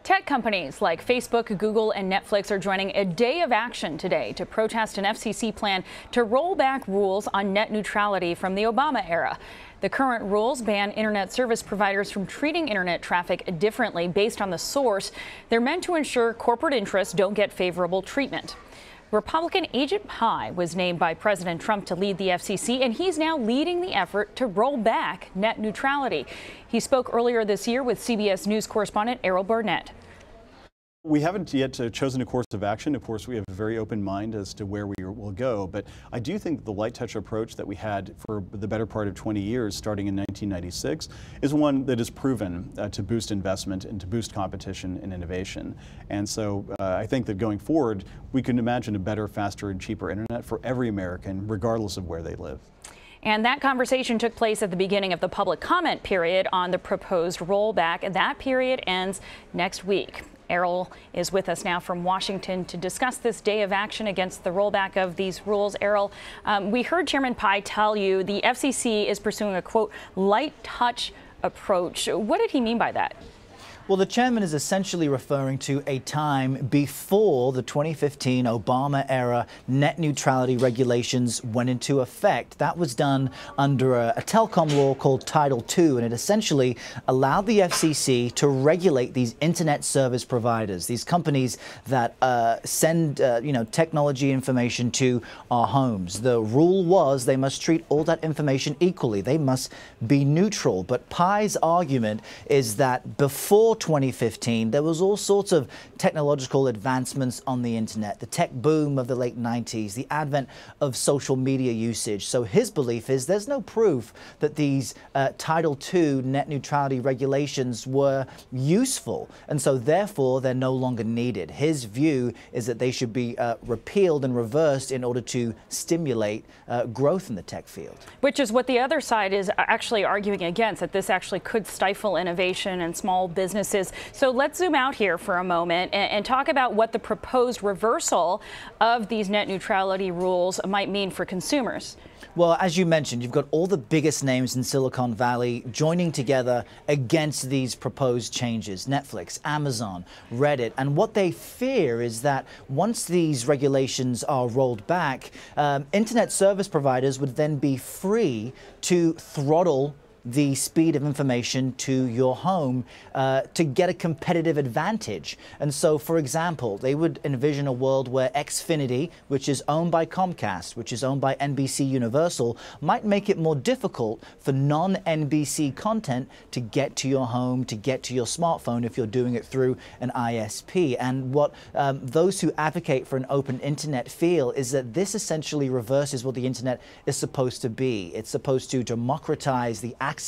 Tech companies like Facebook, Google, and Netflix are joining a day of action today to protest an FCC plan to roll back rules on net neutrality from the Obama era. The current rules ban internet service providers from treating internet traffic differently based on the source. They're meant to ensure corporate interests don't get favorable treatment. Republican Agent Pye was named by President Trump to lead the FCC, and he's now leading the effort to roll back net neutrality. He spoke earlier this year with CBS News correspondent Errol Barnett. We haven't yet chosen a course of action. Of course, we have a very open mind as to where we will go. But I do think the light touch approach that we had for the better part of 20 years, starting in 1996, is one that is proven to boost investment and to boost competition and innovation. And so I think that going forward, we can imagine a better, faster, and cheaper internet for every American, regardless of where they live. And that conversation took place at the beginning of the public comment period on the proposed rollback. And that period ends next week. Errol is with us now from Washington to discuss this day of action against the rollback of these rules. Errol, we heard Chairman Pye tell you the FCC is pursuing a, quote, light touch approach. What did he mean by that? Well, the chairman is essentially referring to a time before the 2015 Obama-era net neutrality regulations went into effect. That was done under a telecom law called Title II, and it essentially allowed the FCC to regulate these internet service providers, these companies that send technology information to our homes. The rule was they must treat all that information equally. They must be neutral. But Pye's argument is that before 2015, there was all sorts of technological advancements on the internet, the tech boom of the late 90s, the advent of social media usage. So his belief is there's no proof that these Title II net neutrality regulations were useful, and so therefore they're no longer needed. His view is that they should be repealed and reversed in order to stimulate growth in the tech field. Which is what the other side is actually arguing against, that this actually could stifle innovation and small businesses. So let's zoom out here for a moment and talk about what the proposed reversal of these net neutrality rules might mean for consumers. Well, as you mentioned, you've got all the biggest names in Silicon Valley joining together against these proposed changes. Netflix, Amazon, Reddit. And what they fear is that once these regulations are rolled back, internet service providers would then be free to throttle the speed of information to your home to get a competitive advantage. And so, for example, they would envision a world where Xfinity, which is owned by Comcast, which is owned by NBC Universal, might make it more difficult for non-NBC content to get to your home, to get to your smartphone if you're doing it through an ISP. And what those who advocate for an open internet feel is that this essentially reverses what the internet is supposed to be. It's supposed to democratize the access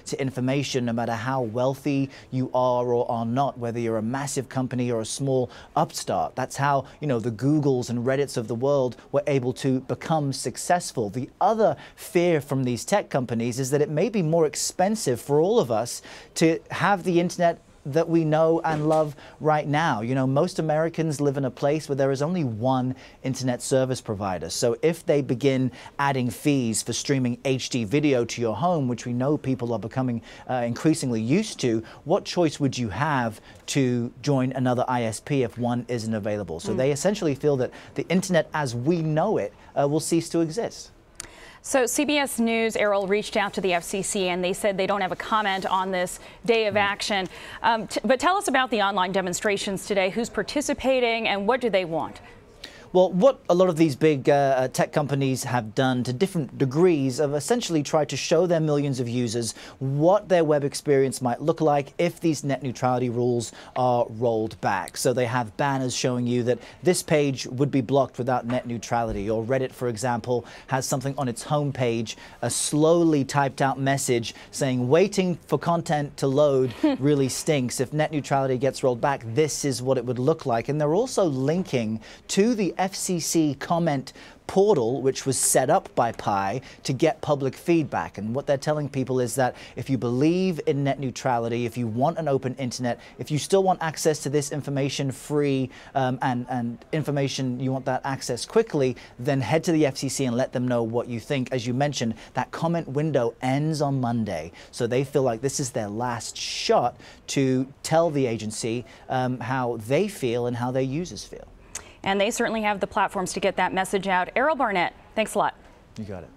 to information, no matter how wealthy you are or are not, whether you're a massive company or a small upstart. That's how, the Googles and Reddits of the world were able to become successful. The other fear from these tech companies is that it may be more expensive for all of us to have the internet that we know and love right now. Most Americans live in a place where there is only one internet service provider. So if they begin adding fees for streaming HD video to your home, which we know people are becoming increasingly used to, what choice would you have to join another ISP if one isn't available? So they essentially feel that the internet as we know it will cease to exist. So CBS News, Errol, reached out to the FCC and they said they don't have a comment on this day of action. But tell us about the online demonstrations today. Who's participating and what do they want? Well, what a lot of these big tech companies have done to different degrees have essentially tried to show their millions of users what their web experience might look like if these net neutrality rules are rolled back. So they have banners showing you that this page would be blocked without net neutrality. Or Reddit, for example, has something on its homepage, a slowly typed out message saying waiting for content to load really stinks. If net neutrality gets rolled back, this is what it would look like. And they're also linking to the FCC comment portal, which was set up by Pi to get public feedback. And what they're telling people is that if you believe in net neutrality, if you want an open internet, if you still want access to this information free and information, you want that access quickly, then head to the FCC and let them know what you think. As you mentioned, that comment window ends on Monday. So they feel like this is their last shot to tell the agency how they feel and how their users feel. And they certainly have the platforms to get that message out. Errol Barnett, thanks a lot. You got it.